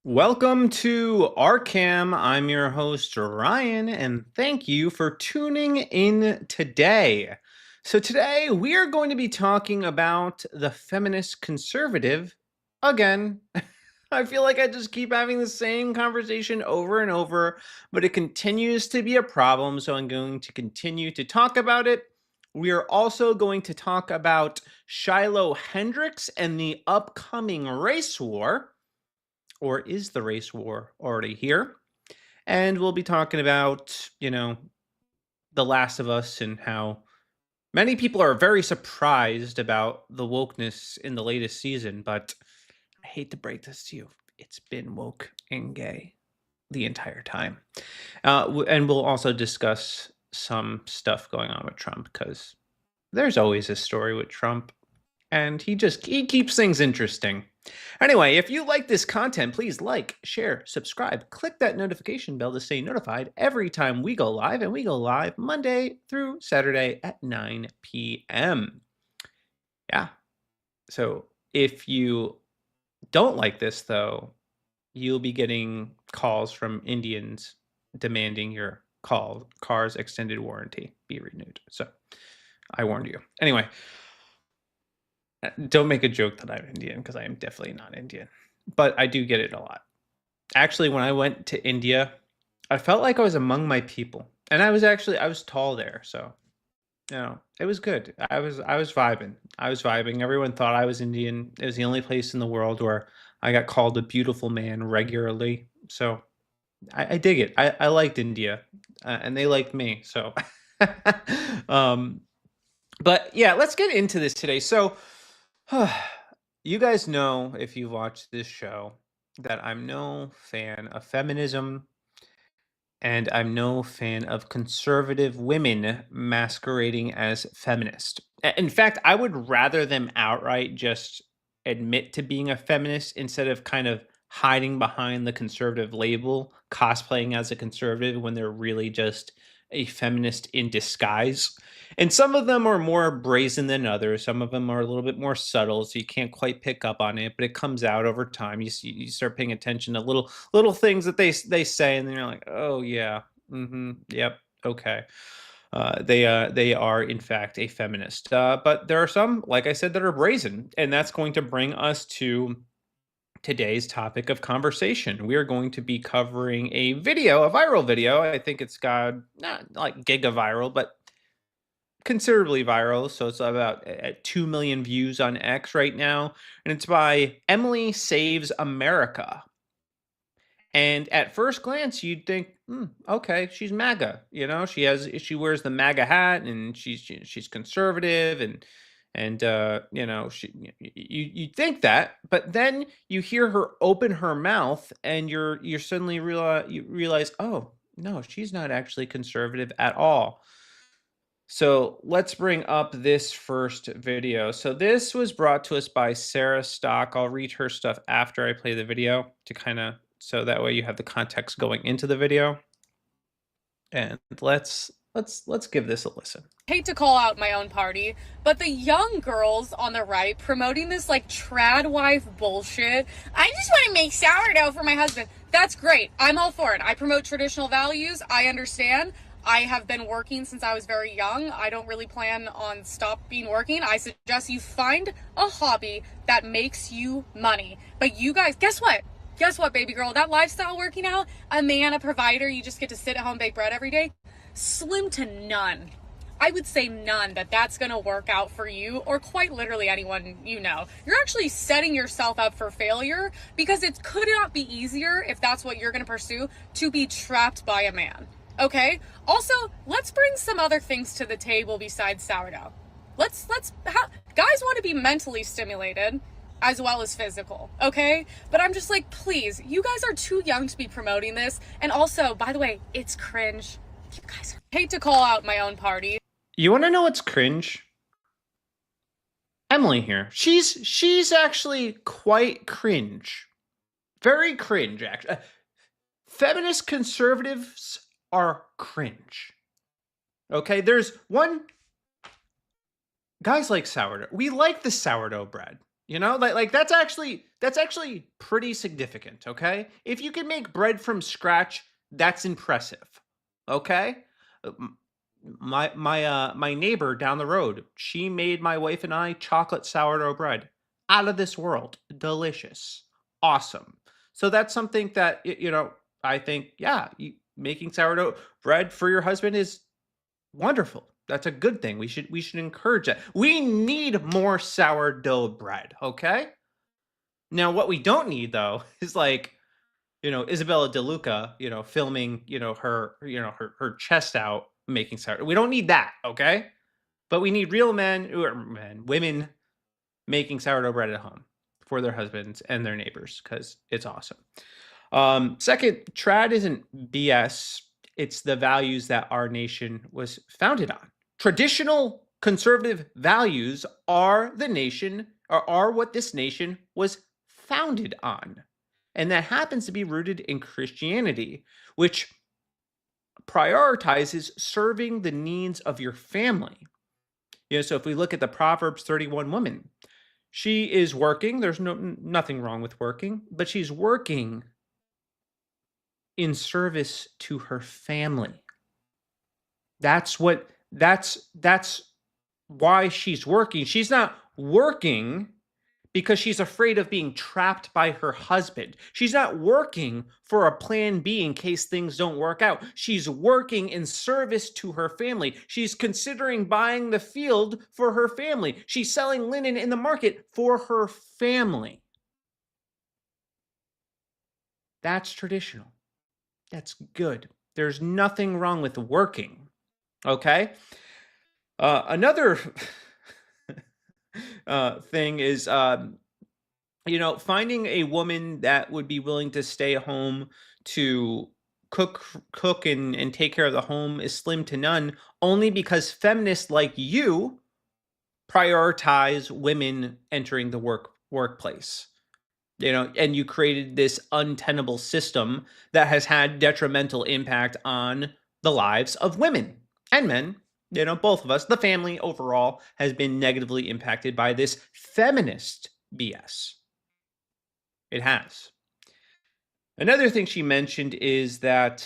Welcome to RCAM. I'm your host, Ryan, and thank you for tuning in today. So, today we are going to be talking about the feminist conservative again. I feel like I just keep having the same conversation over and over, but it continues to be a problem. So, I'm going to continue to talk about it. We are also going to talk about Shilo Hendrix and the upcoming race war, or is the race war already here? And we'll be talking about, The Last of Us and how many people are very surprised about the wokeness in the latest season, but I hate to break this to you. It's been woke and gay the entire time. And we'll also discuss some stuff going on with Trump because there's always a story with Trump and he keeps things interesting. Anyway, if you like this content, please like, share, subscribe, click that notification bell to stay notified every time we go live, and we go live Monday through Saturday at 9 p.m. Yeah. So if you don't like this, though, you'll be getting calls from Indians demanding your car's extended warranty be renewed. So I warned you. Anyway, don't make a joke that I'm Indian because I am definitely not Indian, but I do get it a lot. Actually, when I went to India, I felt like I was among my people, and I was tall there, so it was good. I was vibing. I was vibing. Everyone thought I was Indian. It was the only place in the world where I got called a beautiful man regularly. So I dig it. I liked India, and they liked me. So, um, but yeah, let's get into this today. So. You guys know, if you've watched this show, that I'm no fan of feminism and I'm no fan of conservative women masquerading as feminist. In fact, I would rather them outright just admit to being a feminist instead of kind of hiding behind the conservative label, cosplaying as a conservative when they're really just a feminist in disguise. And some of them are more brazen than others. Some of them are a little bit more subtle, so you can't quite pick up on it, but it comes out over time. You start paying attention to little things that they say, and then you're like, oh yeah, yep, okay. They are in fact a feminist, but there are some, like I said, that are brazen, and that's going to bring us to today's topic of conversation. We are going to be covering a viral video. I think it's got not like giga viral, but considerably viral. So it's about at 2 million views on X right now. And it's by Emily Saves America. And at first glance, you'd think, okay, she's MAGA. She wears the MAGA hat, and she's conservative, and you think that, but then you hear her open her mouth, and you're suddenly realize, oh no, she's not actually conservative at all. So let's bring up this first video. So this was brought to us by Sarah Stock. I'll read her stuff after I play the video to kind of, so that way you have the context going into the video. And let's give this a listen. Hate to call out my own party, but the young girls on the right promoting this like trad wife bullshit. I just want to make sourdough for my husband. That's great. I'm all for it. I promote traditional values. I understand. I have been working since I was very young. I don't really plan on stopping working. I suggest you find a hobby that makes you money. But you guys, guess what? Guess what, baby girl? That lifestyle working out, a man, a provider, you just get to sit at home, bake bread every day. Slim to none. I would say none that's going to work out for you, or quite literally anyone you know. You're actually setting yourself up for failure, because it could not be easier, if that's what you're going to pursue, to be trapped by a man. Okay? Also, let's bring some other things to the table besides sourdough. Guys want to be mentally stimulated as well as physical, okay? But I'm just like, please, you guys are too young to be promoting this. And also, by the way, it's cringe. You guys hate to call out my own party. You want to know what's cringe? Emily here. She's actually quite cringe. Very cringe, actually. Feminist conservatives are cringe. Okay, there's one. Guys like sourdough. We like the sourdough bread. Like that's actually pretty significant, okay? If you can make bread from scratch, that's impressive. Okay? My neighbor down the road, she made my wife and I chocolate sourdough bread. Out of this world. Delicious. Awesome. So that's something that I think, yeah, making sourdough bread for your husband is wonderful. That's a good thing. We should encourage that. We need more sourdough bread, okay? Now, what we don't need though is like, Isabella DeLuca, filming, her chest out making sourdough. We don't need that, okay? But we need real women making sourdough bread at home for their husbands and their neighbors because it's awesome. Second, trad isn't BS. It's the values that our nation was founded on. Traditional conservative values are what this nation was founded on. And that happens to be rooted in Christianity, which prioritizes serving the needs of your family. So if we look at the Proverbs 31 woman, she is working. There's nothing wrong with working, but she's working in service to her family. That's why she's working. She's not working because she's afraid of being trapped by her husband. She's not working for a plan B in case things don't work out. She's working in service to her family. She's considering buying the field for her family. She's selling linen in the market for her family. That's traditional. That's good. There's nothing wrong with working. Okay? Another thing is, finding a woman that would be willing to stay home to cook and take care of the home is slim to none, only because feminists like you prioritize women entering the workplace. And you created this untenable system that has had detrimental impact on the lives of women and men. Both of us, the family overall has been negatively impacted by this feminist BS. It has. Another thing she mentioned is that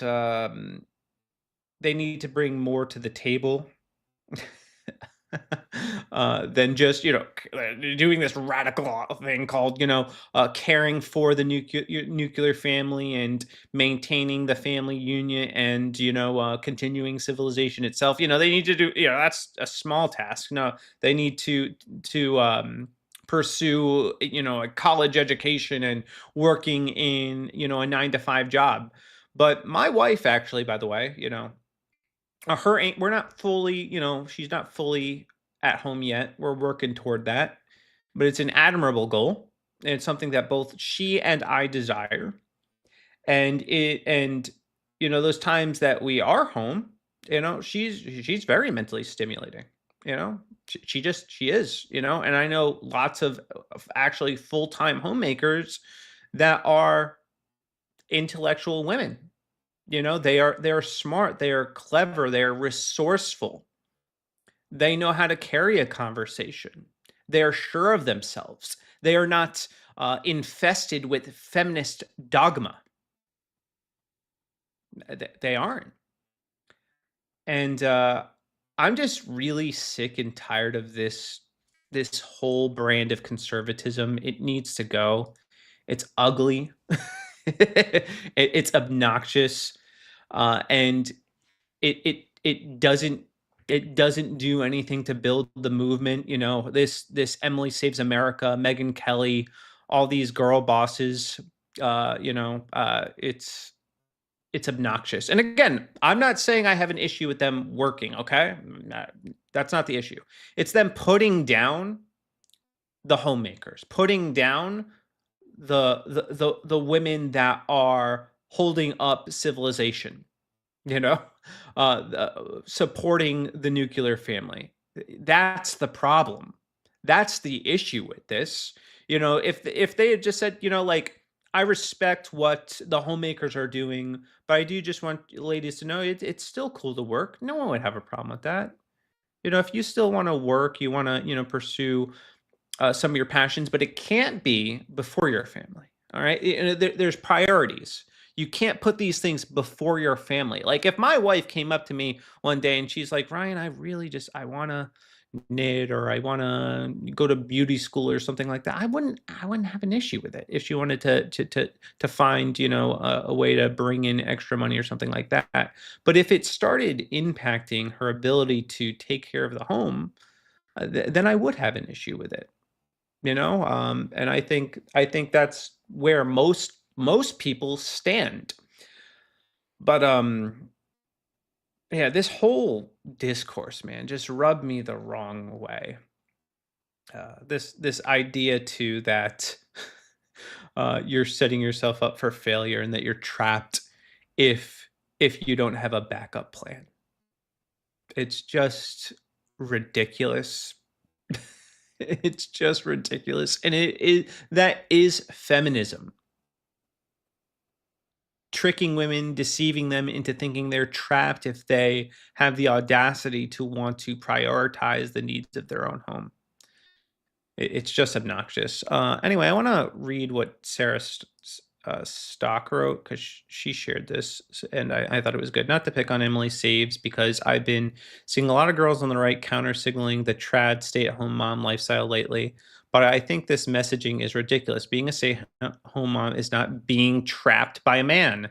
they need to bring more to the table than just doing this radical thing called caring for the nuclear family and maintaining the family union and continuing civilization itself. They need to do that's a small task. No, they need to pursue a college education and working in a 9-to-5 job. But my wife, actually, by the way, we're not fully, she's not fully at home yet. We're working toward that, but it's an admirable goal. And it's something that both she and I desire. And those times that we are home, she's very mentally stimulating. She is, and I know lots of actually full-time homemakers that are intellectual women. They're smart, they are clever, they are resourceful. They know how to carry a conversation. They are sure of themselves. They are not infested with feminist dogma. They aren't. And I'm just really sick and tired of this whole brand of conservatism. It needs to go. It's ugly. It's obnoxious, and it doesn't do anything to build the movement. This Emily Saves America, Megyn Kelly, all these girl bosses. It's obnoxious. And again, I'm not saying I have an issue with them working. Okay, that's not the issue. It's them putting down the homemakers, putting down the women that are holding up civilization, supporting the nuclear family. That's the problem. That's the issue with this. If they had just said, I respect what the homemakers are doing, but I do just want ladies to know it's still cool to work. No one would have a problem with that. If you still want to work, you want to, pursue some of your passions, but it can't be before your family. All right. There's priorities. You can't put these things before your family. Like if my wife came up to me one day and she's like, Ryan, I want to knit, or I want to go to beauty school or something like that. I wouldn't have an issue with it if she wanted to find, a way to bring in extra money or something like that. But if it started impacting her ability to take care of the home, then I would have an issue with it. And I think that's where most people stand. But yeah, this whole discourse, man, just rubbed me the wrong way. This idea too that you're setting yourself up for failure and that you're trapped if you don't have a backup plan. It's just ridiculous. It's just ridiculous, and that is feminism. Tricking women, deceiving them into thinking they're trapped if they have the audacity to want to prioritize the needs of their own home. It's just obnoxious. Anyway, I want to read what Sarah Stock wrote, because she shared this, and I thought it was good. Not to pick on Emily Saves, because I've been seeing a lot of girls on the right counter signaling the trad stay-at-home mom lifestyle lately. But I think this messaging is ridiculous. Being a stay-at-home mom is not being trapped by a man.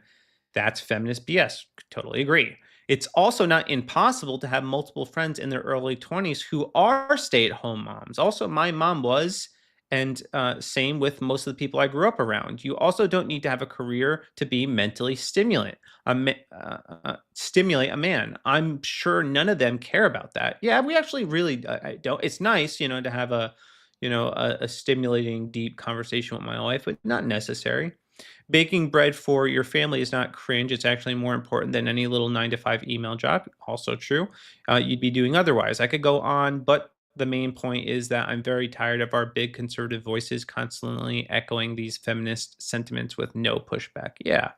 That's feminist BS. Totally agree. It's also not impossible to have multiple friends in their early 20s who are stay-at-home moms. Also, my mom was, and same with most of the people I grew up around. You also don't need to have a career to be mentally stimulate a man. I'm sure none of them care about that. Yeah, we actually really I don't. It's nice, to have a stimulating, deep conversation with my wife, but not necessary. Baking bread for your family is not cringe. It's actually more important than any little 9-to-5 email job. Also true. You'd be doing otherwise. I could go on, but the main point is that I'm very tired of our big conservative voices constantly echoing these feminist sentiments with no pushback. Yeah.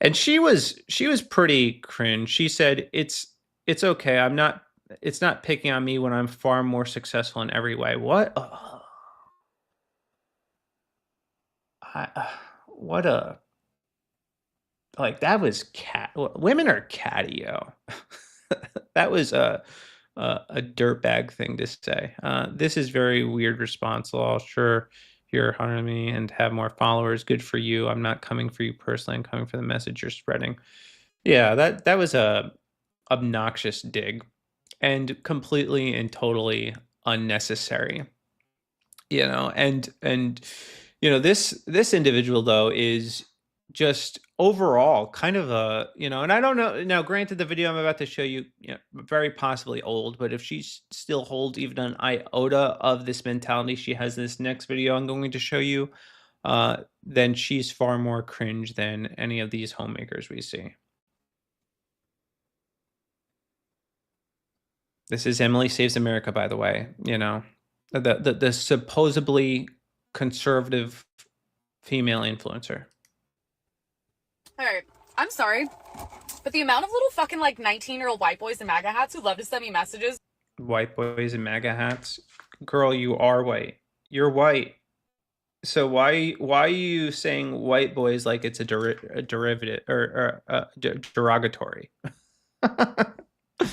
And she was pretty cringe. She said, it's okay. It's not picking on me when I'm far more successful in every way. What? What a, like, that was women are catty, yo. That was a dirtbag thing to say. This is very weird response. Well, sure, you're harming me and have more followers. Good for you. I'm not coming for you personally. I'm coming for the message you're spreading. Yeah, that was a obnoxious dig, and completely and totally unnecessary. And this individual, though, is just overall kind of and I don't know. Now, granted, the video I'm about to show you, very possibly old, but if she still holds even an iota of this mentality she has in this next video I'm going to show you, then she's far more cringe than any of these homemakers we see. This is Emily Saves America, by the way. The supposedly conservative female influencer. All right, I'm sorry, but the amount of little fucking 19-year-old white boys in MAGA hats who love to send me messages. White boys in MAGA hats? Girl, you are white. You're white. So why are you saying white boys like it's a derivative or derogatory? About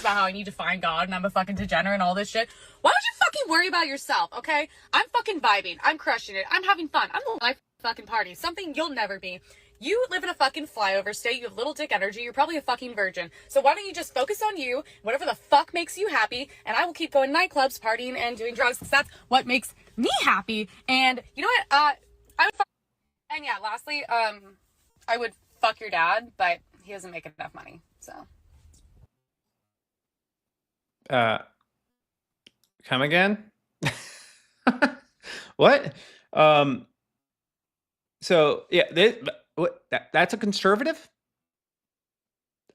how I need to find God and I'm a fucking degenerate and all this shit. Why don't you fucking worry about yourself, okay? I'm fucking vibing. I'm crushing it. I'm having fun. I'm a life fucking party. Something you'll never be. You live in a fucking flyover state. You have little dick energy. You're probably a fucking virgin. So why don't you just focus on you, whatever the fuck makes you happy, and I will keep going to nightclubs, partying, and doing drugs, because that's what makes me happy. And you know what? I would and yeah, lastly, I would fuck your dad, but he doesn't make enough money, so. Come again? What? So yeah, that's a conservative.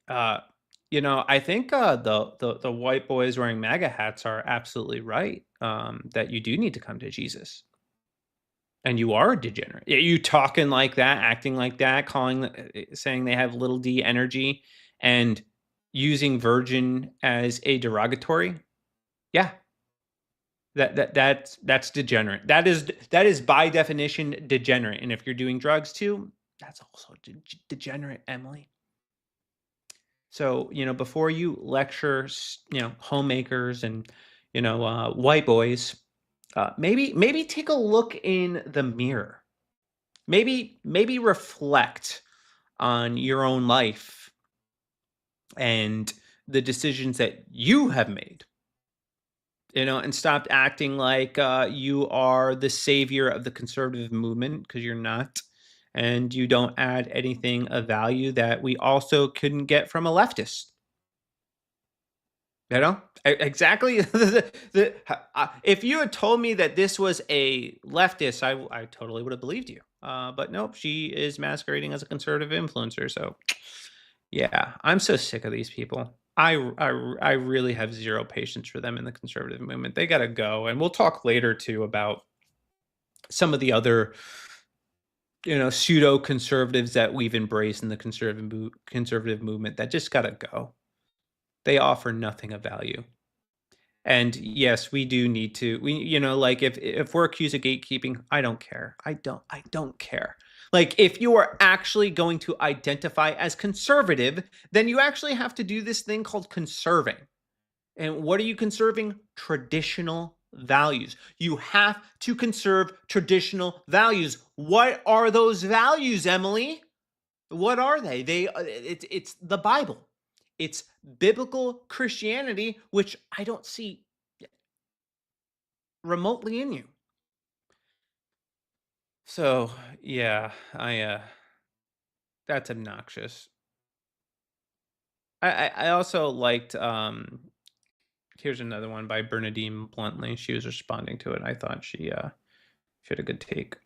I think the white boys wearing MAGA hats are absolutely right. That you do need to come to Jesus, and you are a degenerate. You talking like that, acting like that, saying they have little d energy, and using virgin as a derogatory. Yeah. That's degenerate. That is by definition degenerate. And if you're doing drugs too, that's also degenerate, Emily. So, before you lecture, homemakers and, white boys, maybe take a look in the mirror. Maybe reflect on your own life and the decisions that you have made, and stop acting like you are the savior of the conservative movement, because you're not. And you don't add anything of value that we also couldn't get from a leftist. Exactly. If you had told me that this was a leftist, I totally would have believed you. But nope, she is masquerading as a conservative influencer. So, yeah, I'm so sick of these people. I really have zero patience for them in the conservative movement. They got to go. And we'll talk later too about some of the other, pseudo conservatives that we've embraced in the conservative movement that just got to go. They offer nothing of value. And yes, we do need to, like if we're accused of gatekeeping, I don't care. I don't care. Like, if you are actually going to identify as conservative, then you actually have to do this thing called conserving. And what are you conserving? Traditional values. You have to conserve traditional values. What are those values, Emily? What are they? It's the Bible. It's biblical Christianity, which I don't see remotely in you. So, yeah, that's obnoxious. I also liked here's another one by Bernadine Bluntly. She was responding to it. I thought she had a good take.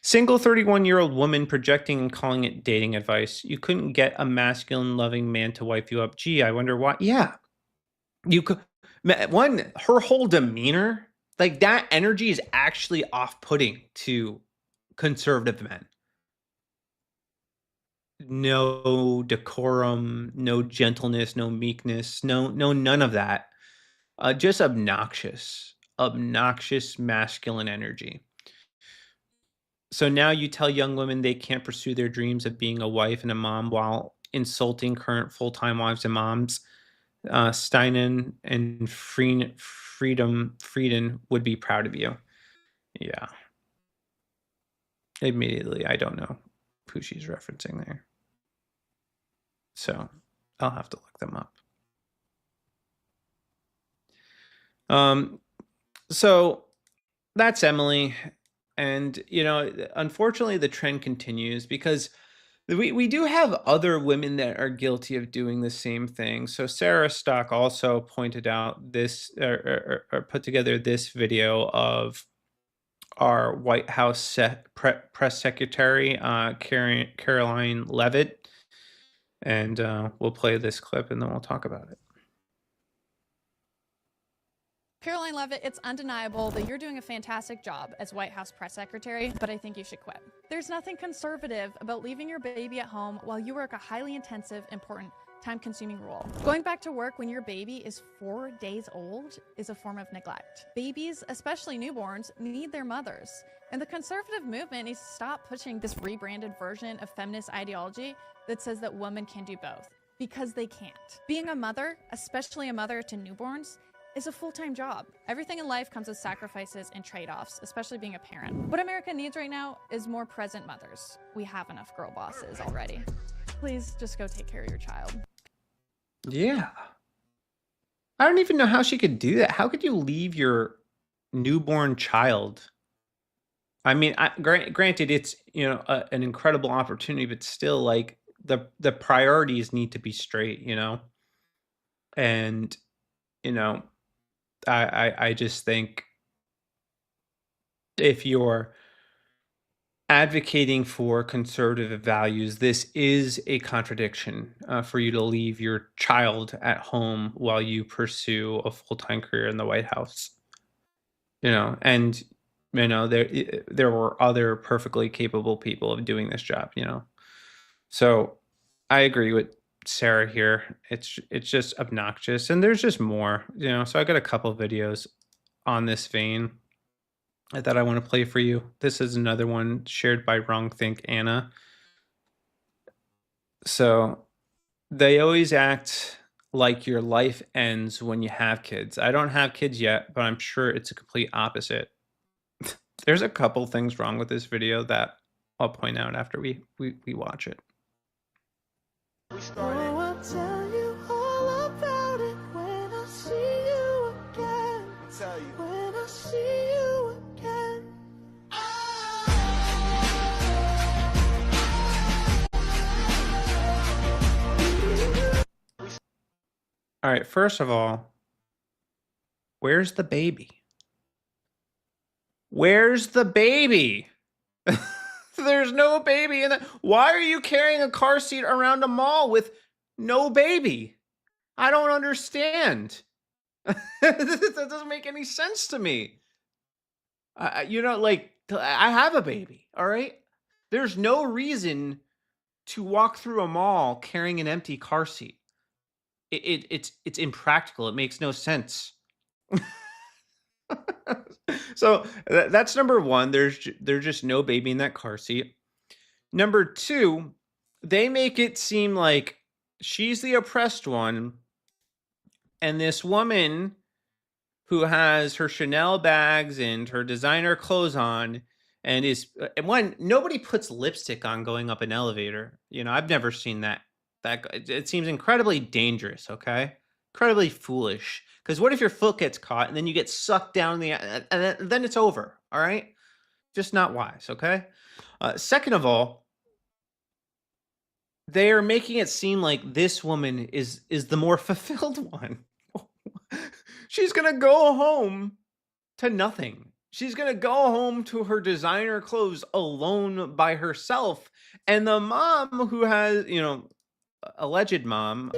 Single 31-year-old woman projecting and calling it dating advice. You couldn't get a masculine, loving man to wipe you up. Gee, I wonder why. Yeah. You could. Her whole demeanor, like, that energy is actually off-putting to conservative men. No decorum, no gentleness, no meekness, no none of that. Just obnoxious masculine energy. So now you tell young women they can't pursue their dreams of being a wife and a mom while insulting current full-time wives and moms. Steinen and Frieden would be proud of you. Yeah. Immediately, I don't know who she's referencing there. So I'll have to look them up. So that's Emily. And, unfortunately, the trend continues because we do have other women that are guilty of doing the same thing. So Sarah Stock also pointed out this, or put together this video of our White House press secretary, Caroline Leavitt. And we'll play this clip and then we'll talk about it. Caroline Leavitt, it's undeniable that you're doing a fantastic job as White House press secretary, but I think you should quit. There's nothing conservative about leaving your baby at home while you work a highly intensive, important, time-consuming role. Going back to work when your baby is 4 days old is a form of neglect. Babies, especially newborns, need their mothers. And the conservative movement needs to stop pushing this rebranded version of feminist ideology that says that women can do both, because they can't. Being a mother, especially a mother to newborns, is a full-time job. Everything in life comes with sacrifices and trade-offs, especially being a parent. What America needs right now is more present mothers. We have enough girl bosses already. Please just go take care of your child. Yeah. I don't even know how she could do that. How could you leave your newborn child? I mean, granted, it's, an incredible opportunity, but still, like, the priorities need to be straight, and, I just think if you're advocating for conservative values, this is a contradiction for you to leave your child at home while you pursue a full-time career in the White House. And there were other perfectly capable people of doing this job. So I agree with Sarah here. It's just obnoxious, and there's just more. So I got a couple of videos on this vein that I want to play for you. This is another one shared by Wrong Think Anna. So they always act like your life ends when you have kids. I don't have kids yet, but I'm sure it's a complete opposite. There's a couple things wrong with this video that I'll point out after we watch it. We started. Oh, I'll tell you all about it when I see you again. I'll tell you. When I see you again. All right, first of all, where's the baby? Where's the baby? There's no baby in that. Why are you carrying a car seat around a mall with no baby? I don't understand. That doesn't make any sense to me. You know, like, I have a baby, all right? There's no reason to walk through a mall carrying an empty car seat. It's impractical. It makes no sense. So that's number one. There's just no baby in that car seat. Number two, they make it seem like she's the oppressed one, and this woman who has her Chanel bags and her designer clothes on, and nobody puts lipstick on going up an elevator. You know, I've never seen that. It seems incredibly dangerous. Okay, incredibly foolish. Because what if your foot gets caught and then you get sucked down and then it's over? All right, just not wise. Okay. Second of all, they are making it seem like this woman is the more fulfilled one. She's gonna go home to nothing. She's gonna go home to her designer clothes alone by herself, and the mom who has, you know, alleged mom.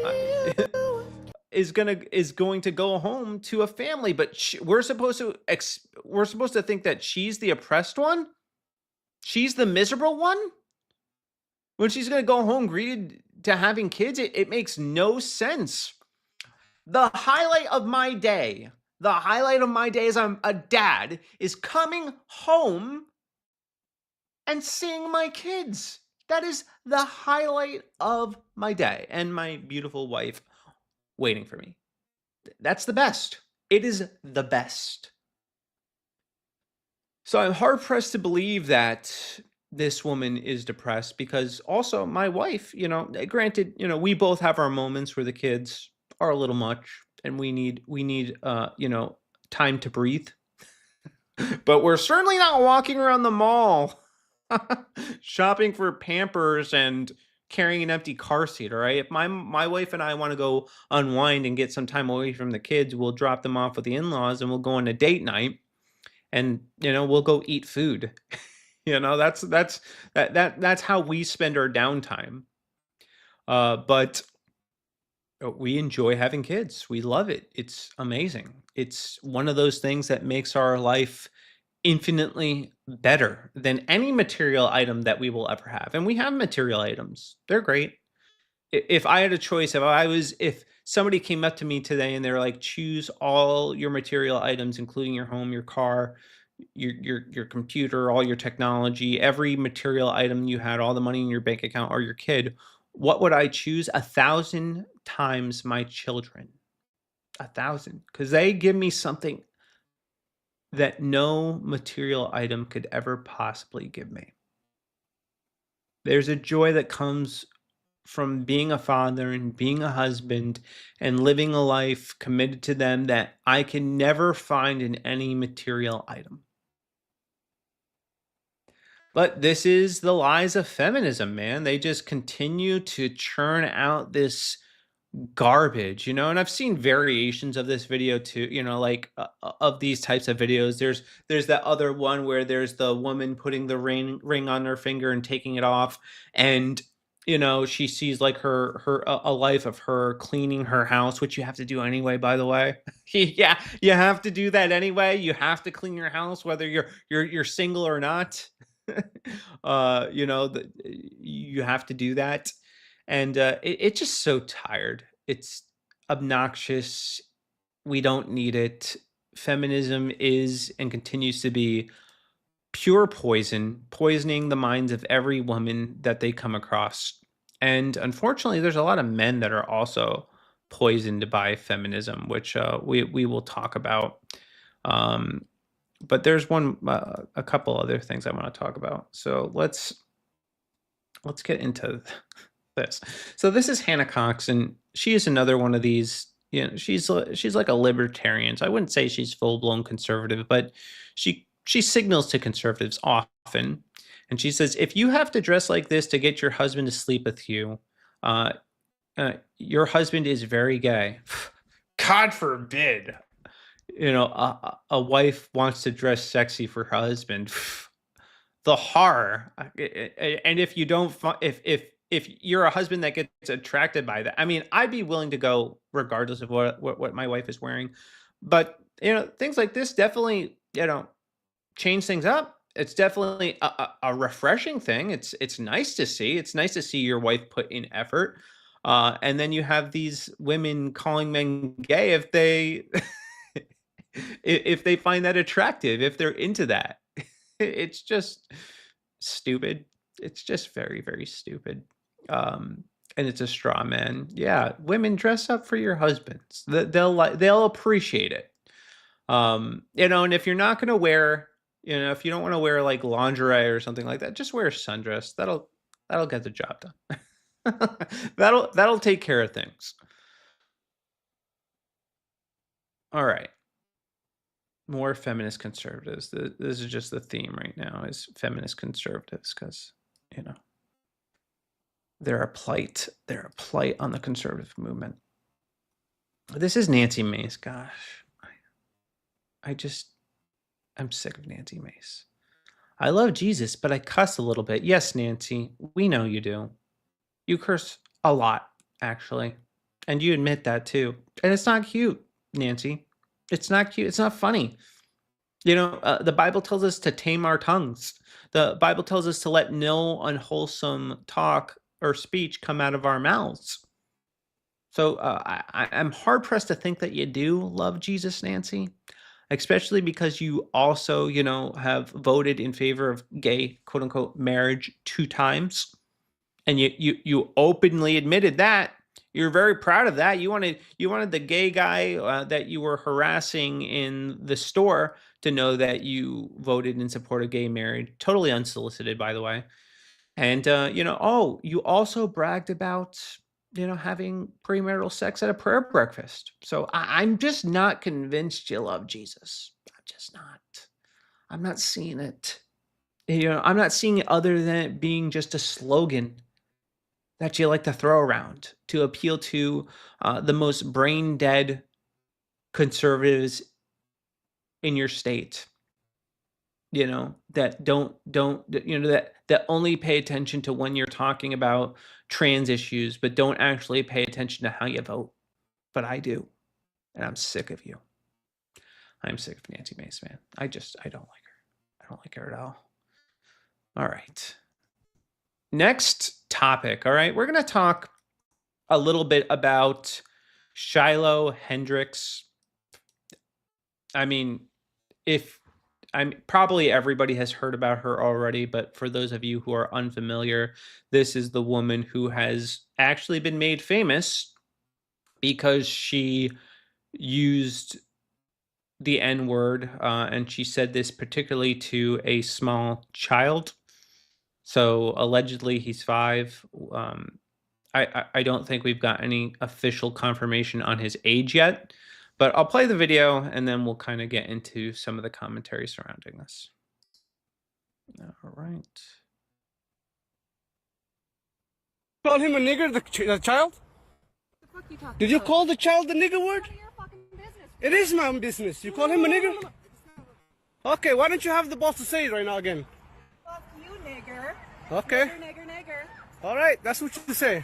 Is going to go home to a family, but we're supposed to think that she's the oppressed one. She's the miserable one when she's going to go home greeted to having kids. It makes no sense. The highlight of my day as I'm a dad is coming home and seeing my kids. That is the highlight of my day, and my beautiful wife waiting for me. That's the best. It is the best. So I'm hard pressed to believe that this woman is depressed, because also my wife, you know, granted, you know, we both have our moments where the kids are a little much and we need you know, time to breathe. But we're certainly not walking around the mall shopping for Pampers and carrying an empty car seat. All right, if my wife and I want to go unwind and get some time away from the kids, we'll drop them off with the in-laws and we'll go on a date night, and you know, we'll go eat food. You know, that's how we spend our downtime. But we enjoy having kids. We love it. It's amazing. It's one of those things that makes our life infinitely better than any material item that we will ever have. And we have material items. They're great. If I had a choice, if somebody came up to me today and they're like, choose all your material items, including your home, your car, your computer, all your technology, every material item you had, all the money in your bank account, or your kid, what would I choose? 1,000 times my children. 1,000, because they give me something that no material item could ever possibly give me. There's a joy that comes from being a father and being a husband and living a life committed to them that I can never find in any material item. But this is the lies of feminism, man. They just continue to churn out this garbage, you know. And I've seen variations of this video too, you know, like of these types of videos. There's that other one where there's the woman putting the ring on her finger and taking it off, and you know, she sees like a life of her cleaning her house, which you have to do anyway, by the way. Yeah, you have to do that anyway. You have to clean your house whether you're single or not. You know, you have to do that. And it's just so tired. It's obnoxious. We don't need it. feminism is and continues to be pure poison, poisoning the minds of every woman that they come across. And unfortunately, there's a lot of men that are also poisoned by feminism, which we will talk about. But there's a couple other things I want to talk about. So let's get into this. So this is Hannah Cox, and she is another one of these. You know, she's like a libertarian. So I wouldn't say she's full blown conservative, but she signals to conservatives often, and she says, if you have to dress like this to get your husband to sleep with you, your husband is very gay. God forbid. You know, a wife wants to dress sexy for her husband. The horror. And if you don't, if you're a husband that gets attracted by that, I mean, I'd be willing to go regardless of what my wife is wearing. But you know, things like this definitely, you know, change things up. It's definitely a refreshing thing. It's nice to see. It's nice to see your wife put in effort. And then you have these women calling men gay if they if they find that attractive, if they're into that. It's just stupid. It's just very, very stupid. And it's a straw man. Yeah, women, dress up for your husbands. They'll appreciate it. You know, and if you're not going to wear, you know, if you don't want to wear like lingerie or something like that, just wear a sundress. That'll get the job done. that'll take care of things. All right. More feminist conservatives. This is just the theme right now, is feminist conservatives, because, you know, they're a plight on the conservative movement. This is Nancy Mace. Gosh, I'm sick of Nancy Mace. I love Jesus, but I cuss a little bit. Yes, Nancy, we know you do. You curse a lot, actually. And you admit that too. And it's not cute, Nancy. It's not cute. It's not funny. You know, the Bible tells us to tame our tongues. The Bible tells us to let no unwholesome talk or speech come out of our mouths. So I'm hard-pressed to think that you do love Jesus, Nancy, especially because you also, you know, have voted in favor of gay, quote-unquote, marriage 2 times. And you openly admitted that. You're very proud of that. You wanted the gay guy that you were harassing in the store to know that you voted in support of gay marriage. Totally unsolicited, by the way. And, you know, oh, you also bragged about, you know, having premarital sex at a prayer breakfast. So I'm just not convinced you love Jesus. I'm just not. I'm not seeing it. You know, I'm not seeing it other than it being just a slogan that you like to throw around to appeal to the most brain dead conservatives in your state, you know, that don't, you know, that only pay attention to when you're talking about trans issues, but don't actually pay attention to how you vote. But I do. And I'm sick of you. I'm sick of Nancy Mace, man. I don't like her. I don't like her at all. All right. Next topic. All right. We're going to talk a little bit about Shilo Hendrix. I mean, probably everybody has heard about her already, but for those of you who are unfamiliar, this is the woman who has actually been made famous because she used the N-word, and she said this particularly to a small child. So allegedly he's 5. I don't think we've got any official confirmation on his age yet, but I'll play the video and then we'll kind of get into some of the commentary surrounding this. All right. Call him a nigger, the child? The fuck you talking Did you about? call the child the nigger word? None of your fucking business. It is my own business. You call him a nigger? Okay, why don't you have the balls to say it right now again? Fuck you, nigger. Okay. Nigger. All right, that's what you say.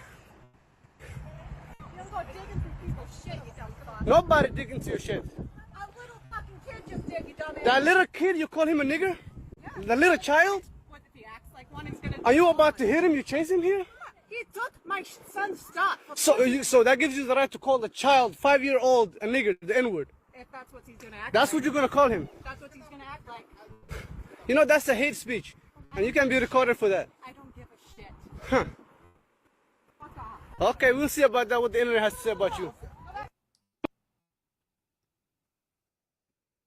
You'll go digging through people's shit, you dumb fuck. Nobody dig into your shit. A little fucking kid just did, you dumb That idiot. little kid, you call him a nigger? Yeah. The little child? What if he acts like one, he's gonna Are you about to hit him? You chase him here? He took my son's stuff. So that gives you the right to call the child, 5-year-old, a nigger, the N-word. if that's what he's gonna act That's like. what you're gonna call him. That's what he's gonna act like. You know, that's a hate speech. And you can be recorded for that. I don't give a shit. Huh. Fuck off. Okay, we'll see about that, what the internet has to say about you.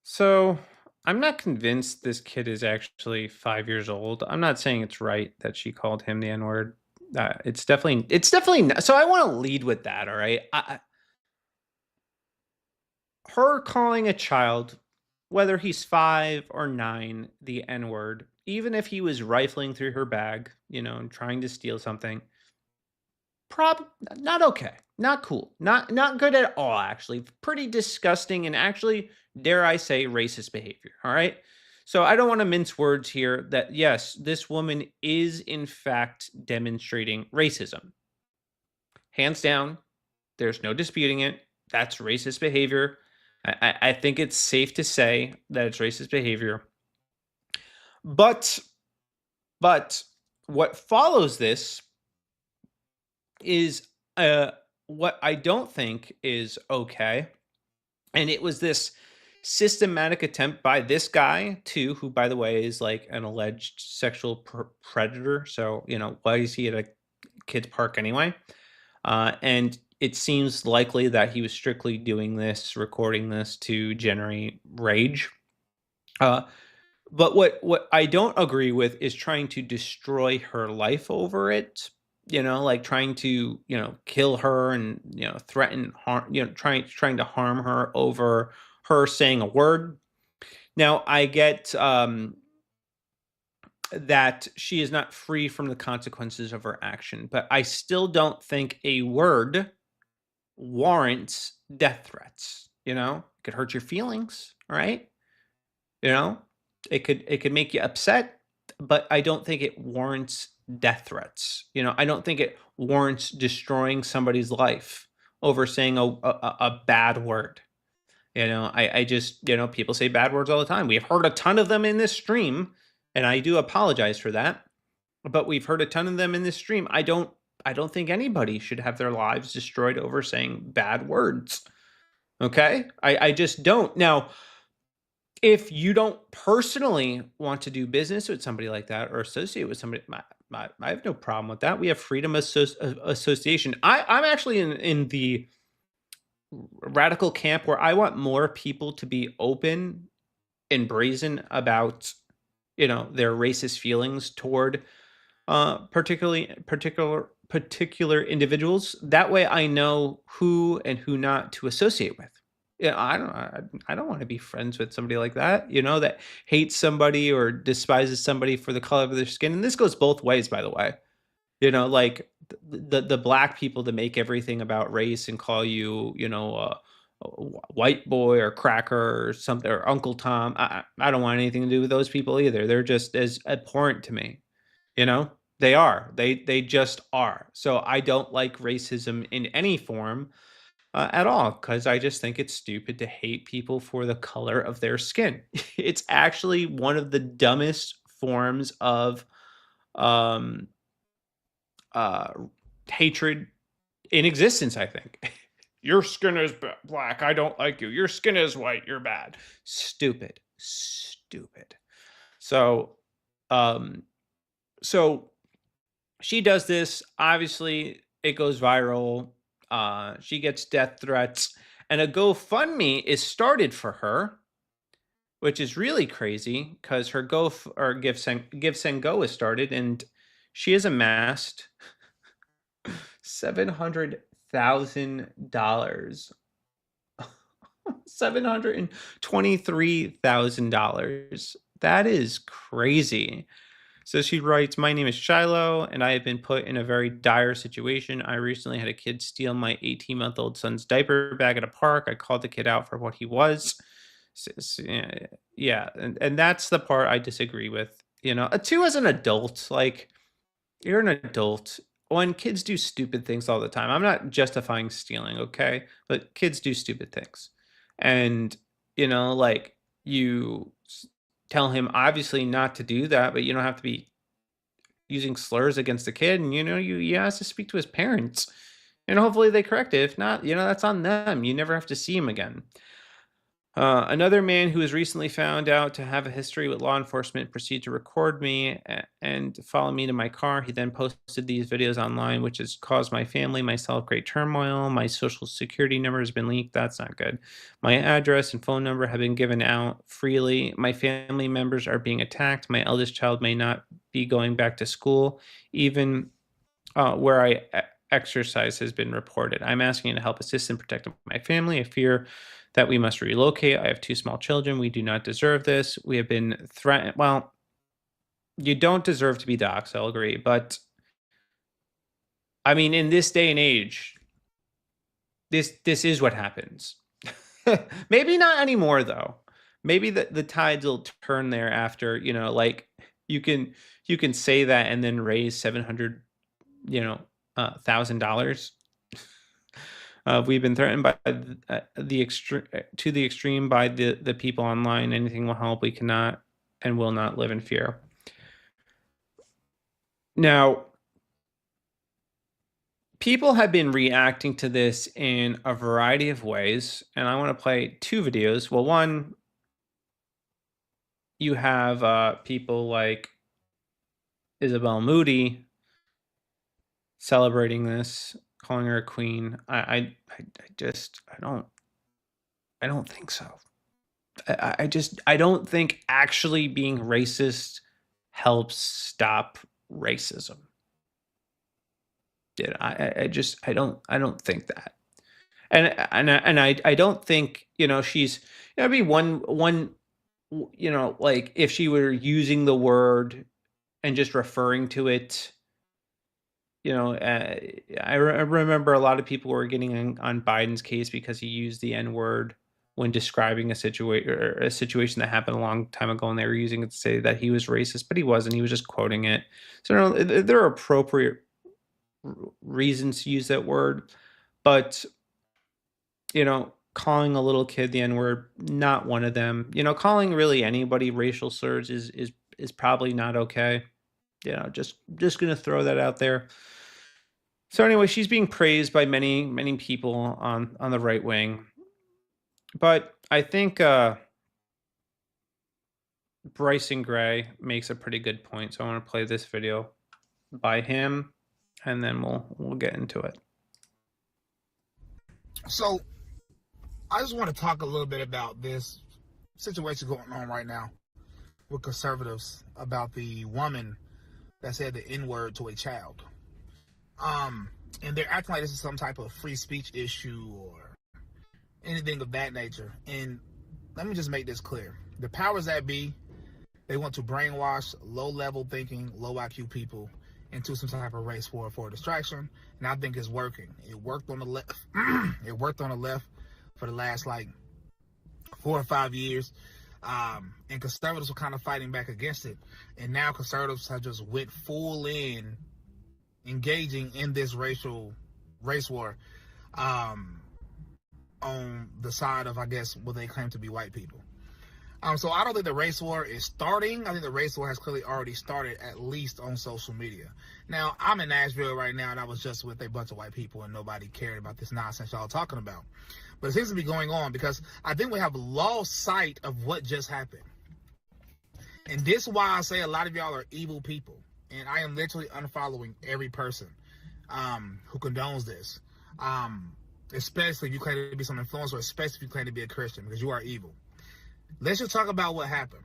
So I'm not convinced this kid is actually 5 years old. I'm not saying it's right that she called him the N-word. It's definitely not. So I want to lead with that. All right. Her calling a child, whether he's 5 or 9, the N-word, even if he was rifling through her bag, and trying to steal something, not okay, not cool, not good at all, actually. Pretty disgusting, and actually, dare I say, racist behavior. All right. So I don't want to mince words here that, yes, this woman is in fact demonstrating racism. Hands down, there's no disputing it. That's racist behavior. I think it's safe to say that it's racist behavior. But what follows this is what I don't think is okay. And it was this systematic attempt by this guy too, who, by the way, is like an alleged sexual predator. So, why is he at a kid's park anyway? And it seems likely that he was strictly doing this, recording this to generate rage. But what I don't agree with is trying to destroy her life over it. Like trying to, kill her and, threaten harm, trying to harm her over her saying a word. Now, I get that she is not free from the consequences of her action, but I still don't think a word warrants death threats. It could hurt your feelings, all right? It could make you upset, but I don't think it warrants death threats. I don't think it warrants destroying somebody's life over saying a bad word. I just, people say bad words all the time. We've heard a ton of them in this stream, and I do apologize for that. But we've heard a ton of them in this stream. I don't think anybody should have their lives destroyed over saying bad words. Okay? I just don't. Now, if you don't personally want to do business with somebody like that or associate with somebody, I have no problem with that. We have freedom of association. I'm actually in the radical camp where I want more people to be open and brazen about, their racist feelings toward particular individuals. That way I know who and who not to associate with. I don't want to be friends with somebody like that, that hates somebody or despises somebody for the color of their skin. And this goes both ways, by the way. Like the black people that make everything about race and call you, a white boy or cracker or something, or Uncle Tom. I don't want anything to do with those people either. They're just as abhorrent to me. They are. They just are. So I don't like racism in any form at all, because I just think it's stupid to hate people for the color of their skin. It's actually one of the dumbest forms of hatred in existence, I think. Your skin is black, I don't like you. Your skin is white, you're bad. Stupid. So she does this. Obviously, it goes viral. She gets death threats, and a GoFundMe is started for her, which is really crazy because her Give Send Go is started, and she has amassed $700,000. $723,000. That is crazy. So she writes, "My name is Shilo, and I have been put in a very dire situation. I recently had a kid steal my 18-month-old son's diaper bag at a park. I called the kid out for what he was." Yeah, and that's the part I disagree with. Too, as an adult, like, you're an adult. When kids do stupid things all the time, I'm not justifying stealing, okay? But kids do stupid things. And, like, you tell him obviously not to do that, but you don't have to be using slurs against the kid. And, you has to speak to his parents. And hopefully they correct it. If not, that's on them. You never have to see him again. Another man who was recently found out to have a history with law enforcement proceeded to record me and follow me to my car. He then posted these videos online, which has caused my family, myself, great turmoil. My social security number has been leaked. That's not good. My address and phone number have been given out freely. My family members are being attacked. My eldest child may not be going back to school, even where I exercise has been reported. I'm asking you to help assist in protecting my family. I fear that we must relocate. I have 2 small children. We do not deserve this. We have been threatened. Well, you don't deserve to be doxxed, I'll agree. But I mean, in this day and age, this is what happens. Maybe not anymore, though. Maybe the tides will turn there after, you know, like you can say that and then raise $700, $1,000. We've been threatened by the extreme by the people online. Anything will help. We cannot and will not live in fear. Now, people have been reacting to this in a variety of ways, and I want to play 2 videos. Well, one, you have people like Isabel Moody celebrating this, calling her a queen. I don't think so. I don't think actually being racist helps stop racism. Yeah, I don't think that. And I don't think, she's, be one, like if she were using the word and just referring to it, I remember a lot of people were getting on Biden's case because he used the N-word when describing a situation that happened a long time ago, and they were using it to say that he was racist, but he wasn't. He was just quoting it. So there are appropriate reasons to use that word, but calling a little kid the N-word, not one of them. Calling really anybody racial slurs is probably not okay. Just gonna throw that out there. So anyway, she's being praised by many people on the right wing, but I think Bryson Gray makes a pretty good point. So I want to play this video by him, and then we'll get into it. So I just want to talk a little bit about this situation going on right now with conservatives about the woman that said the N-word to a child. And they're acting like this is some type of free speech issue or anything of that nature. And let me just make this clear. The powers that be, they want to brainwash low-level thinking, low IQ people into some type of race war for distraction. And I think it's working. It worked on the left. It worked on the left for the last 4 or 5 years. And conservatives were kind of fighting back against it. And now conservatives have just went full in, engaging in this race war on the side of, I guess, what they claim to be white people. So I don't think the race war is starting. I think the race war has clearly already started, at least on social media. Now, I'm in Nashville right now, and I was just with a bunch of white people, and nobody cared about this nonsense y'all talking about. But it seems to be going on because I think we have lost sight of what just happened. And this is why I say a lot of y'all are evil people. And I am literally unfollowing every person who condones this. Especially if you claim to be some influencer, especially if you claim to be a Christian, because you are evil. Let's just talk about what happened.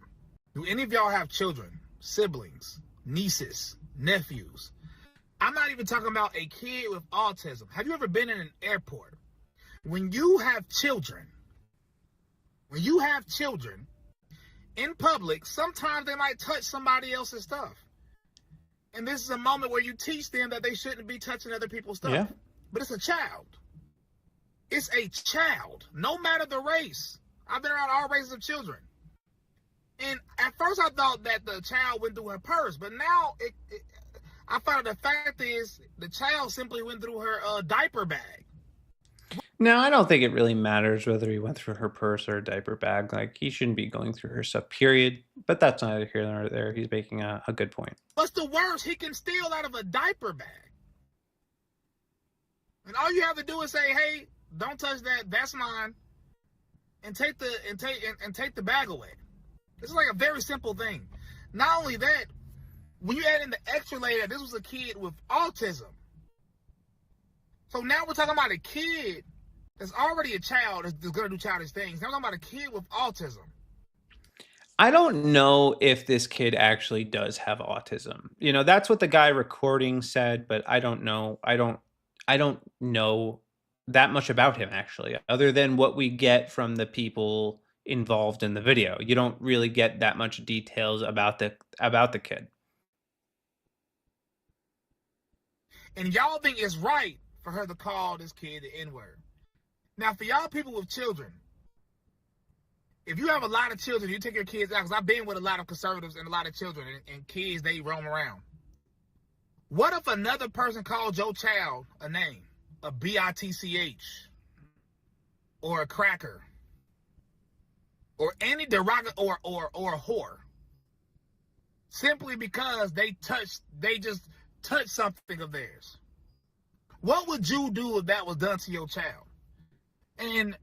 Do any of y'all have children, siblings, nieces, nephews? I'm not even talking about a kid with autism. Have you ever been in an airport? When you have children in public, sometimes they might touch somebody else's stuff. And this is a moment where you teach them that they shouldn't be touching other people's stuff. Yeah. But it's a child. It's a child, no matter the race. I've been around all races of children. And at first I thought that the child went through her purse, but now I found out the fact is the child simply went through her diaper bag. No, I don't think it really matters whether he went through her purse or a diaper bag. He shouldn't be going through her stuff, period. But that's neither here nor there. He's making a good point. What's the worst? He can steal out of a diaper bag. And all you have to do is say, hey, don't touch that. That's mine. and take the bag away. This is like a very simple thing. Not only that, when you add in the extra layer, this was a kid with autism. So now we're talking about a kid that's already a child that's going to do childish things. Now we're talking about a kid with autism. I don't know if this kid actually does have autism. You know, that's what the guy recording said, but I don't know. I don't know that much about him actually, other than what we get from the people involved in the video. You don't really get that much details about the kid. And y'all think it's right for her to call this kid the N-word. Now, for y'all people with children, if you have a lot of children, you take your kids out, because I've been with a lot of conservatives and a lot of children, and kids, they roam around. What if another person called your child a name? A B-I-T-C-H, or a cracker, or any derogatory, or a whore, simply because they just touched something of theirs? What would you do if that was done to your child? And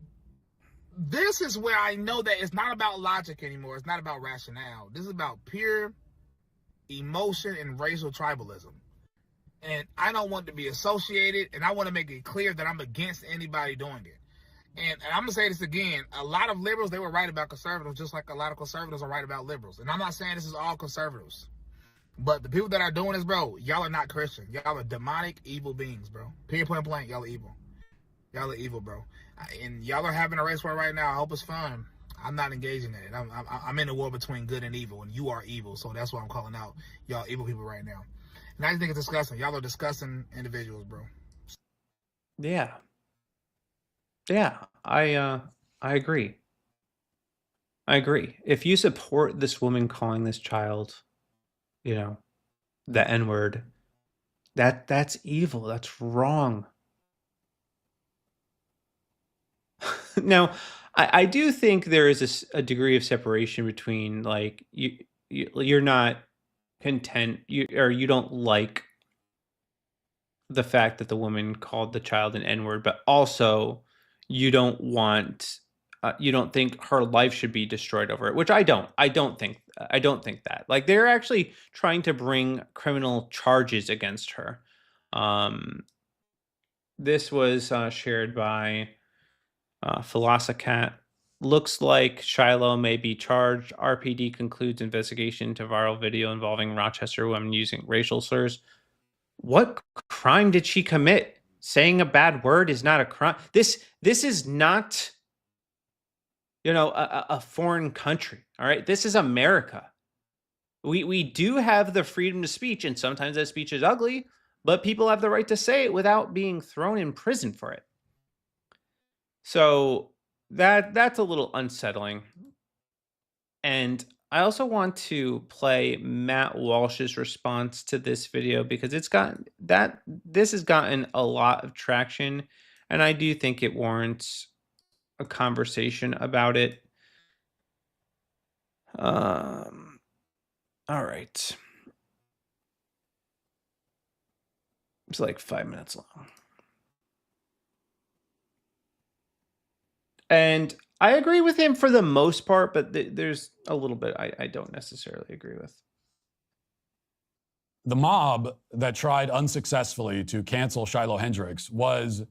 this is where I know that it's not about logic anymore. It's not about rationale. This is about pure emotion and racial tribalism. And I don't want to be associated, and I want to make it clear that I'm against anybody doing it. And I'm going to say this again. A lot of liberals, they were right about conservatives, just like a lot of conservatives are right about liberals. And I'm not saying this is all conservatives. But the people that are doing this, bro, y'all are not Christian. Y'all are demonic, evil beings, bro. Period, point blank, y'all are evil. Y'all are evil, bro. And y'all are having a race war right now. I hope it's fun. I'm not engaging in it. I'm in a war between good and evil, and you are evil. So that's why I'm calling out y'all evil people right now. And I just think it's disgusting. Y'all are disgusting individuals, bro. Yeah. Yeah, I agree. I agree. If you support this woman calling this child, you know, the N-word, that's evil. That's wrong. Now, I do think there is a degree of separation between, like, you're not content, you don't like the fact that the woman called the child an N-word, but also you don't want, you don't think her life should be destroyed over it, which I don't think that. Like, they're actually trying to bring criminal charges against her. This was shared by Philosophat. Looks like Shilo may be charged. RPD concludes investigation to viral video involving Rochester women using racial slurs. What crime did she commit? Saying a bad word is not a crime. This is not, you know, a foreign country. All right, this is America. We do have the freedom to speech, and sometimes that speech is ugly, but people have the right to say it without being thrown in prison for it. So that's a little unsettling. And I also want to play Matt Walsh's response to this video, because this has gotten a lot of traction, and I do think it warrants a conversation about it. All right. It's like 5 minutes long. And I agree with him for the most part, but there's a little bit I don't necessarily agree with. The mob that tried unsuccessfully to cancel Shilo Hendrix was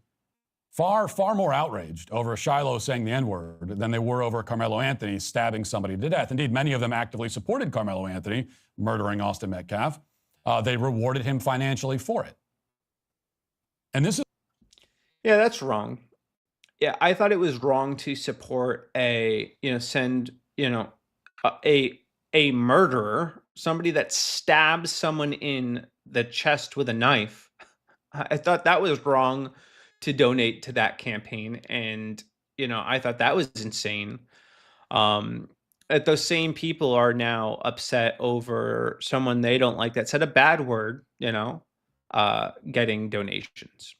far, far more outraged over Shilo saying the N-word than they were over Carmelo Anthony stabbing somebody to death. Indeed, many of them actively supported Carmelo Anthony murdering Austin Metcalf. They rewarded him financially for it. And this is... Yeah, that's wrong. Yeah, I thought it was wrong to support send a murderer, somebody that stabs someone in the chest with a knife. I thought that was wrong to donate to that campaign, and I thought that was insane. That those same people are now upset over someone they don't like that said a bad word, getting donations.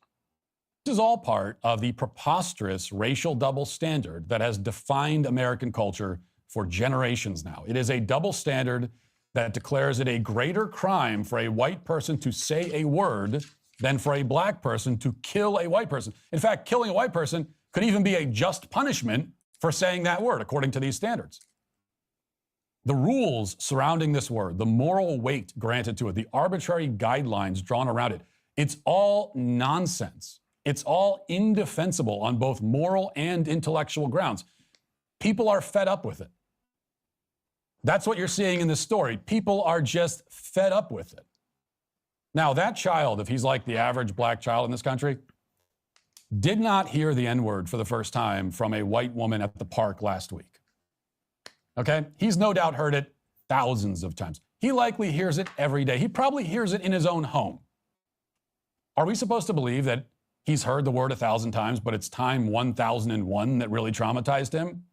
This is all part of the preposterous racial double standard that has defined American culture for generations now. It is a double standard that declares it a greater crime for a white person to say a word than for a black person to kill a white person. In fact, killing a white person could even be a just punishment for saying that word, according to these standards. The rules surrounding this word, the moral weight granted to it, the arbitrary guidelines drawn around it, it's all nonsense. It's all indefensible on both moral and intellectual grounds. People are fed up with it. That's what you're seeing in this story. People are just fed up with it. Now, that child, if he's like the average black child in this country, did not hear the N-word for the first time from a white woman at the park last week. Okay? He's no doubt heard it thousands of times. He likely hears it every day. He probably hears it in his own home. Are we supposed to believe that he's heard the word 1,000 times, but it's time 1,001 that really traumatized him?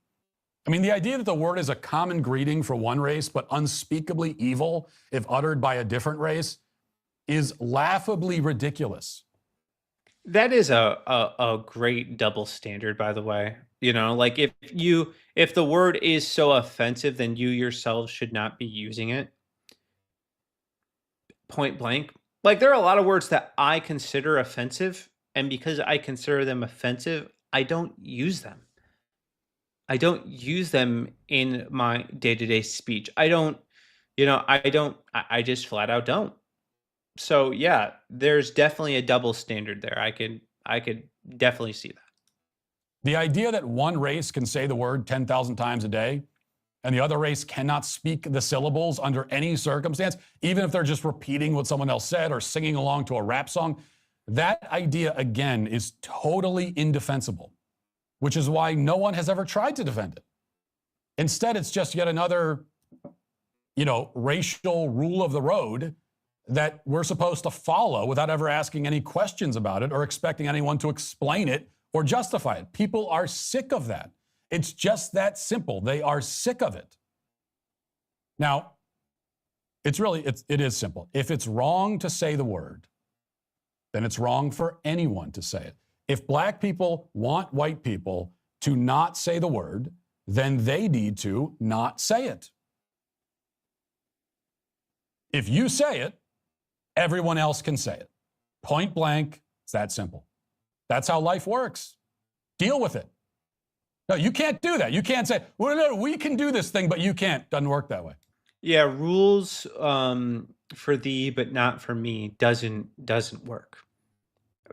I mean, the idea that the word is a common greeting for one race, but unspeakably evil if uttered by a different race, is laughably ridiculous. That is a great double standard, by the way. You know, like if the word is so offensive, then you yourself should not be using it. Point blank. Like, there are a lot of words that I consider offensive, and because I consider them offensive, I don't use them. I don't use them in my day-to-day speech. I just flat out don't. So yeah, there's definitely a double standard there. I could definitely see that. The idea that one race can say the word 10,000 times a day and the other race cannot speak the syllables under any circumstance, even if they're just repeating what someone else said or singing along to a rap song, that idea, again, is totally indefensible, which is why no one has ever tried to defend it. Instead, it's just yet another, racial rule of the road that we're supposed to follow without ever asking any questions about it or expecting anyone to explain it or justify it. People are sick of that. It's just that simple. They are sick of it. Now, it is simple. If it's wrong to say the word, then it's wrong for anyone to say it. If black people want white people to not say the word, then they need to not say it. If you say it, everyone else can say it. Point blank, it's that simple. That's how life works. Deal with it. No, you can't do that. You can't say, well, no, we can do this thing, but you can't. Doesn't work that way. Yeah, rules for thee, but not for me doesn't work,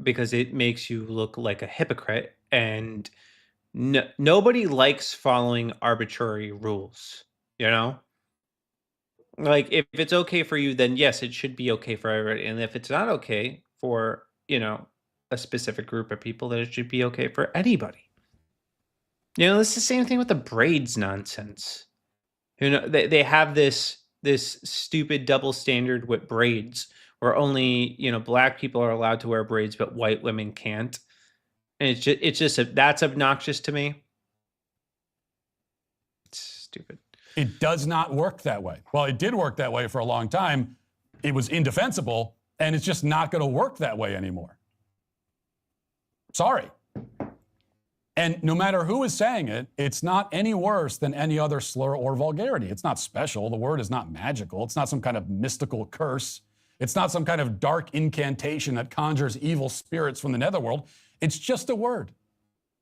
because it makes you look like a hypocrite, and nobody likes following arbitrary rules, Like, if it's okay for you, then yes, it should be okay for everybody. And if it's not okay for, a specific group of people, then it should be okay for anybody. It's the same thing with the braids nonsense. They have this stupid double standard with braids where only, black people are allowed to wear braids, but white women can't. And that's obnoxious to me. It's stupid. It does not work that way. Well, it did work that way for a long time. It was indefensible, and it's just not going to work that way anymore. Sorry. And no matter who is saying it, it's not any worse than any other slur or vulgarity. It's not special. The word is not magical. It's not some kind of mystical curse. It's not some kind of dark incantation that conjures evil spirits from the netherworld. It's just a word.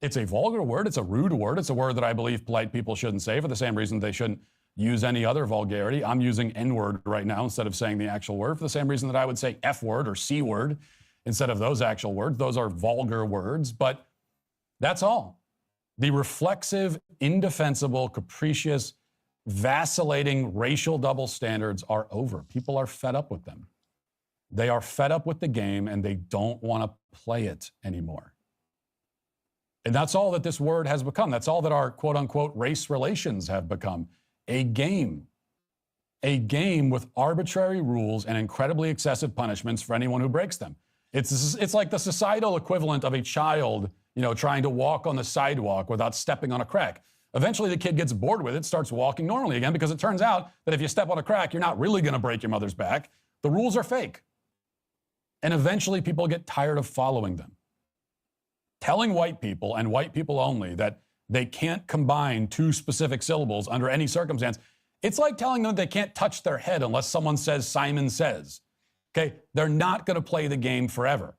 It's a vulgar word. It's a rude word. It's a word that I believe polite people shouldn't say for the same reason they shouldn't use any other vulgarity. I'm using N-word right now instead of saying the actual word for the same reason that I would say F-word or C-word instead of those actual words. Those are vulgar words, but that's all. The reflexive, indefensible, capricious, vacillating racial double standards are over. People are fed up with them. They are fed up with the game, and they don't want to play it anymore. And that's all that this word has become. That's all that our quote-unquote race relations have become. A game. A game with arbitrary rules and incredibly excessive punishments for anyone who breaks them. It's like the societal equivalent of a child, trying to walk on the sidewalk without stepping on a crack. Eventually, the kid gets bored with it, starts walking normally again, because it turns out that if you step on a crack, you're not really going to break your mother's back. The rules are fake. And eventually, people get tired of following them. Telling white people, and white people only, that they can't combine two specific syllables under any circumstance, it's like telling them they can't touch their head unless someone says Simon Says. Okay? They're not going to play the game forever.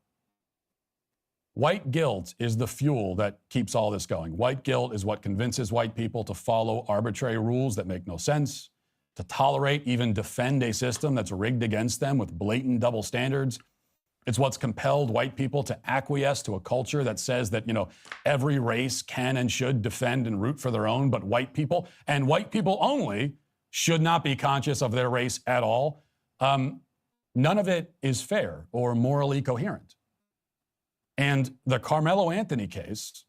White guilt is the fuel that keeps all this going. White guilt is what convinces white people to follow arbitrary rules that make no sense, to tolerate, even defend a system that's rigged against them with blatant double standards. It's what's compelled white people to acquiesce to a culture that says that, every race can and should defend and root for their own, but white people, and white people only, should not be conscious of their race at all. None of it is fair or morally coherent. And the Carmelo Anthony case,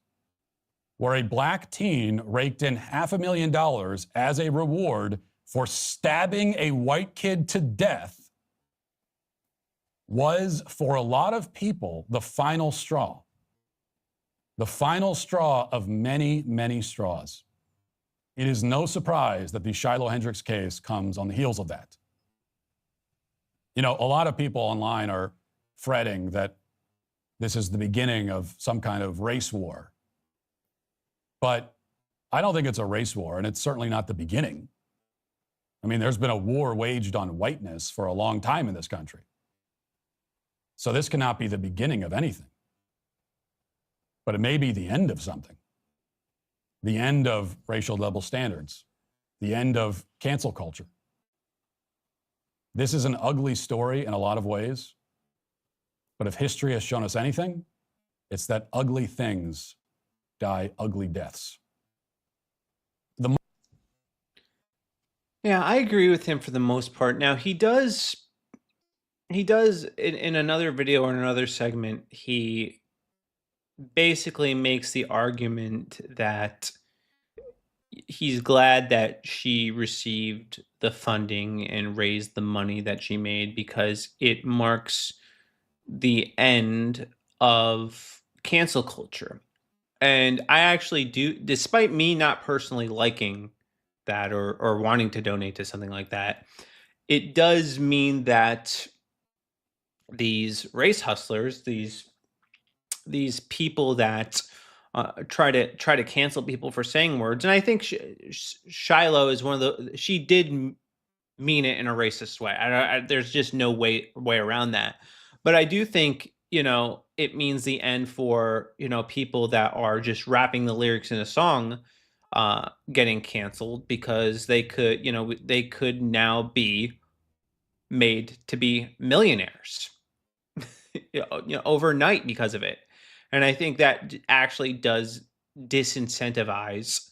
where a black teen raked in $500,000 as a reward for stabbing a white kid to death, was, for a lot of people, the final straw. The final straw of many, many straws. It is no surprise that the Shilo Hendrix case comes on the heels of that. A lot of people online are fretting that this is the beginning of some kind of race war. But I don't think it's a race war, and it's certainly not the beginning. I mean, there's been a war waged on whiteness for a long time in this country. So this cannot be the beginning of anything. But it may be the end of something. The end of racial double standards. The end of cancel culture. This is an ugly story in a lot of ways. But if history has shown us anything, it's that ugly things die ugly deaths. Yeah, I agree with him for the most part. Now, he does in another video or another segment, he basically makes the argument that he's glad that she received the funding and raised the money that she made because it marks the end of cancel culture. And I actually do, despite me not personally liking that or wanting to donate to something like that, it does mean that these race hustlers, these people that try to cancel people for saying words, and I think Shilo is one of she did mean it in a racist way. There's just no way around that. But I do think it means the end for people that are just rapping the lyrics in a song getting canceled because they could now be made to be millionaires overnight because of it. And I think that actually does disincentivize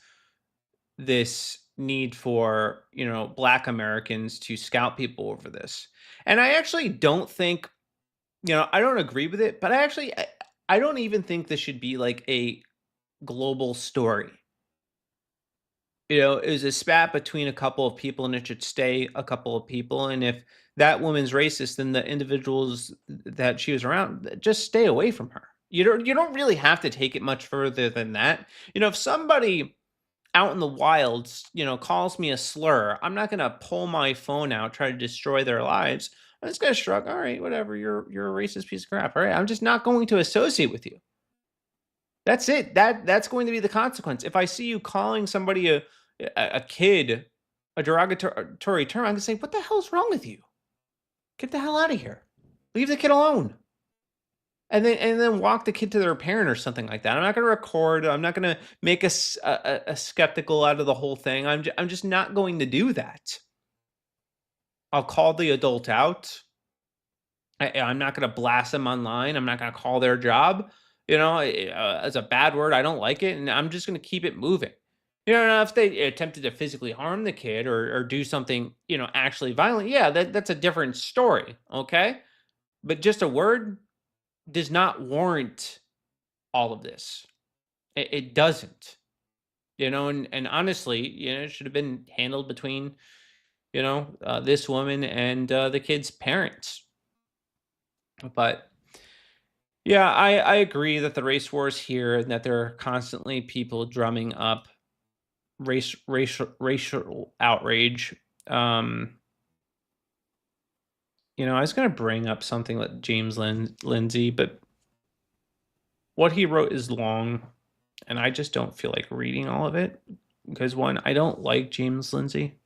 this need for Black Americans to scout people over this. And I actually don't think I don't agree with it, but I don't even think this should be like a global story. It was a spat between a couple of people and it should stay a couple of people. And if that woman's racist, then the individuals that she was around, just stay away from her. You don't really have to take it much further than that. If somebody out in the wilds, calls me a slur, I'm not going to pull my phone out, try to destroy their lives. I'm just going to shrug. All right, whatever. You're a racist piece of crap. All right. I'm just not going to associate with you. That's it. That's going to be the consequence. If I see you calling somebody a kid a derogatory term, I'm going to say, what the hell's wrong with you? Get the hell out of here. Leave the kid alone. And then walk the kid to their parent or something like that. I'm not going to record. I'm not going to make a skeptical out of the whole thing. I'm just not going to do that. I'll call the adult out. I'm not going to blast them online. I'm not going to call their job. As a bad word, I don't like it. And I'm just going to keep it moving. If they attempted to physically harm the kid or do something, actually violent, yeah, that's a different story. Okay. But just a word does not warrant all of this. It doesn't, and honestly, it should have been handled between, this woman and the kid's parents. But yeah, I agree that the race war is here and that there are constantly people drumming up racial outrage. I was going to bring up something with James Lindsay, but what he wrote is long, and I just don't feel like reading all of it because, one, I don't like James Lindsay.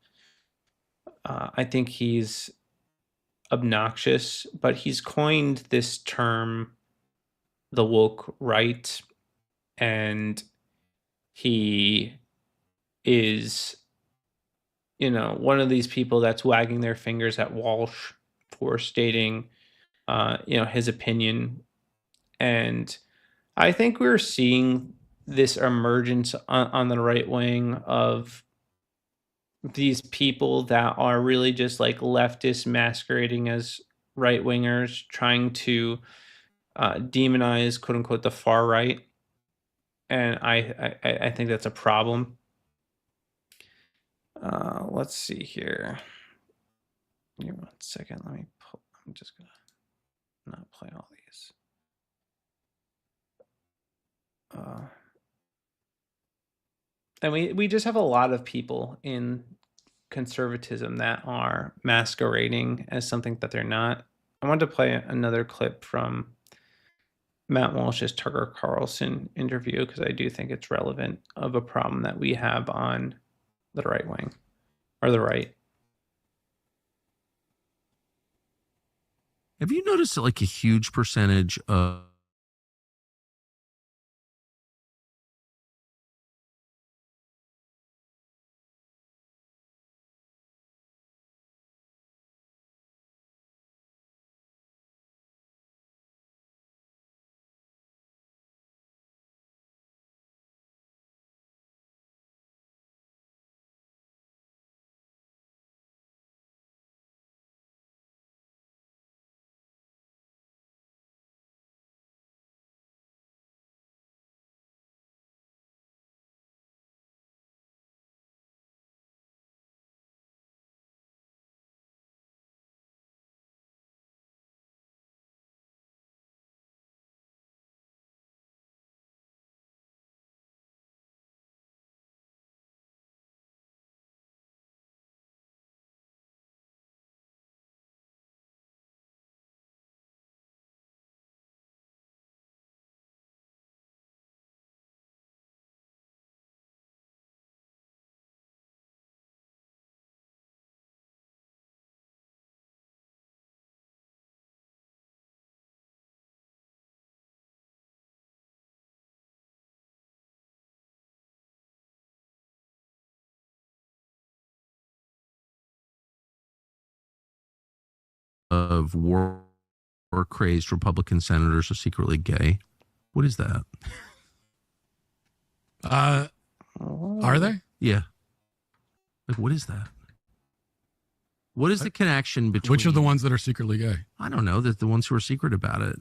I think he's obnoxious, but he's coined this term the woke right, and he is, one of these people that's wagging their fingers at Walsh for stating, his opinion. And I think we're seeing this emergence on the right wing of these people that are really just like leftists masquerading as right wingers, trying to demonize, quote unquote, the far right. And I think that's a problem. Let's see here. Give me 1 second. Let me pull. I'm just gonna not play all these. And we just have a lot of people in conservatism that are masquerading as something that they're not. I wanted to play another clip from Matt Walsh's Tucker Carlson interview because I do think it's relevant of a problem that we have on the right wing or the right. Have you noticed like a huge percentage of war crazed Republican senators are secretly gay? What is that? Are they? Yeah. Like, what is that? What is the connection between... Which are the ones that are secretly gay? I don't know. The ones who are secret about it.